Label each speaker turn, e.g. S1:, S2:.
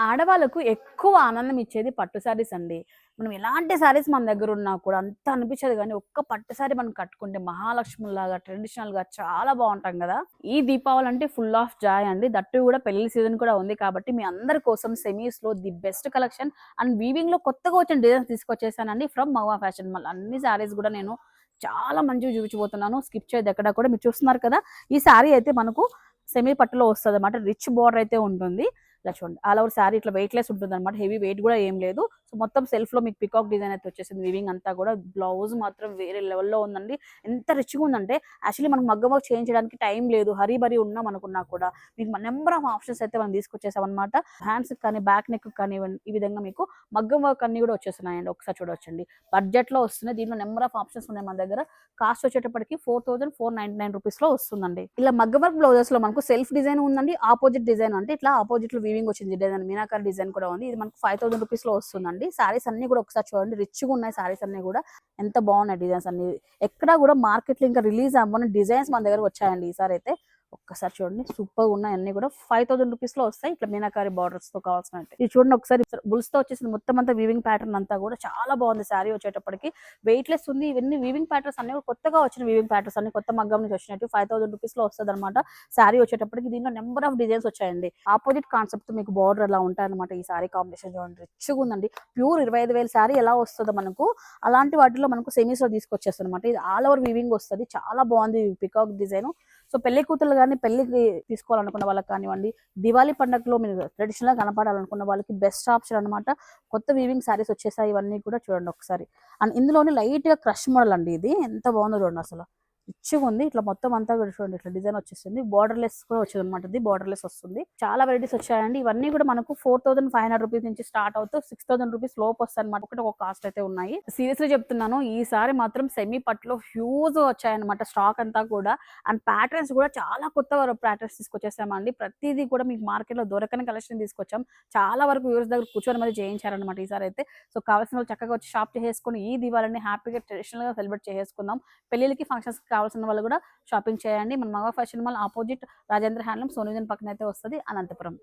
S1: ఆడవాళ్ళకు ఎక్కువ ఆనందం ఇచ్చేది పట్టు శారీస్ అండి. మనం ఎలాంటి శారీస్ మన దగ్గర ఉన్నా కూడా అంత అనిపించదు గానీ, ఒక్క పట్టు శారీ మనం కట్టుకుంటే మహాలక్ష్ముల్లాగా ట్రెడిషనల్‌గా చాలా బావుంటాం గదా! ఈ దీపావళి అంటే ఫుల్ ఆఫ్ జాయ్ అండి. దట్టు గూడా పెళ్లి సీజన్ కూడా ఉంది కాబట్టి, మీ అందరి కోసం సెమీస్‌లో ది బెస్ట్ కలెక్షన్ అండ్ వీవింగ్‌లో కొత్తగా వచ్చిన డిజైన్స్ తీసుకొచ్చేసానండి ఫ్రమ్ మహువా ఫ్యాషన్ మాల్. అన్ని శారీస్ గూడా నేను చాలా మంచిగా చూపించబోతున్నాను. స్కిప్ చేయొద్దు ఎక్కడ కూడా. మీరు చూస్తున్నారు కదా! ఈ శారీ అయితే మనకు సెమీ పట్టులో వస్తదన్నమాట. రిచ్ బోర్డర్ అయితే ఉంటుంది. ఇలా చూడండి. ఆల్ ఓవర్ శారీ ఇట్లా వెయిట్‌లెస్ ఉంటుందన్నమాట. హెవీ వెయిట్ గూడా ఏం లేదు. సో, మొత్తం సెల్ఫ్‌లో మీకు పీకాక్ డిజైన్ అయితే వచ్చేసింది. వీవింగ్ అంతా గూడా. బ్లౌజ్ మాత్రం వేరే లెవెల్‌లో ఉందండి. ఎంత రిచ్‌గా ఉందంటే యాక్చువల్లీ మనకు మగ్గం వర్క్ చేయించడానికి టైం లేదు. హరీ బరీ ఉన్నాం అనుకున్నా కూడా మీకు నంబర్ ఆఫ్ ఆప్షన్స్ అయితే మనం తీసుకొచ్చేసామన్నమాట. హ్యాండ్స్‌కి కానీ, బ్యాక్ నెక్‌కి కానివ్వండి, ఈ విధంగా మీకు మగ్గం వర్క్ అన్నీ గూడా వచ్చేస్తున్నాయండి. ఒకసారి చూడొచ్చండి. బడ్జెట్‌లో వస్తున్నాయి. దీంట్లో నంబర్ ఆఫ్ ఆప్షన్స్ ఉన్నాయి మన దగ్గర. కాస్ట్ వచ్చేటప్పటికి 4499 రూపీస్‌లో వస్తుందండి. ఇలా మగ్గం వర్క్ బ్లౌజెస్‌లో మనకు సెల్ఫ్ డిజైన్ ఉందండి. ఆపోజిట్ డిజైన్ అంటే ఇట్లా ఆపోజిట్‌లో వీవింగ్ వచ్చింది డిజైన్. మీనాకరి డిజైన్ కూడా ఉంది. ఇది మనకు 5000 రూపీస్‌లో వస్తుందండి. శారీస్ అన్నీ కూడా ఒకసారి చూడండి. రిచ్‌గా ఉన్నాయి శారీస్ అన్నీ కూడా. ఎంత బాగున్నాయి డిజైన్స్ అన్నీ. ఎక్కడా కూడా మార్కెట్‌లో ఇంకా రిలీజ్ అవ్వని డిజైన్స్ మన దగ్గర వచ్చాయండి ఈసారి అయితే. ఒక్కసారి చూడండి. సూపర్‌గా ఉన్నాయి అన్నీ కూడా. 5000 రూపీస్‌లో వస్తాయి. ఇట్లా మీనాకరి బార్డర్స్‌తో కావాల్సినట్టు. ఇది చూడండి ఒకసారి బుల్స్‌తో వచ్చేసింది మొత్తం అంతా వీవింగ్ ప్యాటర్న్ అంతా కూడా చాలా బాగుంది శారీ వచ్చేటప్పటికి. వెయిట్‌లెస్ ఉంది. ఇవన్నీ వీవింగ్ ప్యాటర్న్స్ అన్నీ కూడా కొత్తగా వచ్చిన వీవింగ్ ప్యాటర్న్స్ అన్ని కొత్త మగ్గం నుంచి వచ్చినట్టు 5000 రూపీస్‌లో వస్తదన్నమాట. శారీ వచ్చేటప్పటికి దీంట్లో నంబర్ ఆఫ్ డిజైన్స్ వచ్చాయండి. ఆపోజిట్ కాన్సెప్ట్ మీకు బార్డర్ అలా ఉంటాయన్నమాట. ఈ శారీ కాంబినేషన్ చూడండి. రిచ్‌గా ఉందండి. ప్యూర్ 25,000 శారీ ఎలా వస్తదో మనకు అలాంటి వాటిలో మనకు సెమీస్‌లో తీసుకొచ్చేస్తదన్నమాట. ఇది ఆల్ ఓవర్ వీవింగ్ వస్తది. చాలా బాగుంది పికాక్ డిజైన్. సో, పెళ్లి కూతుర్లు గాని పెళ్లికి తీసుకోవాలనుకున్న వాళ్ళకి కానివ్వండి, దివాళీ పండగలో మీరు ట్రెడిషనల్‌గా కనపడాలనుకున్న వాళ్ళకి బెస్ట్ ఆప్షన్ అన్నమాట. కొత్త వీవింగ్ శారీస్ వచ్చేసాయి. ఇవన్నీ కూడా చూడండి ఒకసారి. అండ్ ఇందులోనే లైట్‌గా క్రష్ మోడల్ అండి ఇది. ఎంత బాగుందో చూడండి అసలు. రిచ్‌గా ఉంది. ఇట్లా మొత్తం అంతా కూడా చూడండి ఇట్లా డిజైన్ వచ్చేసింది. బోర్డర్‌లెస్ కూడా వచ్చేదన్నమాట. ఇది బోర్డర్‌లెస్ వస్తుంది. చాలా వెరైటీస్ వచ్చాయండి. ఇవన్నీ కూడా మనకు 4500 రూపీస్ నుంచి స్టార్ట్ అవుతూ 6000 రూపీస్ లోపు వస్తాయన్నమాట. ఒకటి ఒక కాస్ట్ అయితే ఉన్నాయి. సీరియస్‌లీ చెప్తున్నాను. ఈసారి మాత్రం సెమీ పట్టులో హ్యూజ్ వచ్చాయన్నమాట స్టాక్ అంతా కూడా. అండ్ ప్యాటర్న్స్ కూడా చాలా కొత్త ప్యాటర్న్స్ తీసుకొచ్చేసామండి. ప్రతిదీ కూడా మీకు మార్కెట్‌లో దొరకని కలెక్షన్ తీసుకొచ్చాం. చాలా వరకు వ్యూవర్స్ దగ్గర కూర్చొని మరి చేయించారన్నమాట ఈసారి అయితే. సో, కావాల్సిన వాళ్ళు చక్కగా వచ్చి షాప్ చేసేసుకొని ఈ దివాళీని హ్యాపీగా ట్రెడిషనల్‌గా సెలబ్రేట్ చేసేసుకుందాం. పెళ్ళిళ్ళకి, ఫంక్షన్స్‌కి కావాల్సిన వాళ్ళు కూడా షాపింగ్ చేయండి. మన మగ fashion mall opposite Rajendra handloom సోనిజన్ పక్కన అయితే వస్తది అనంతపురం.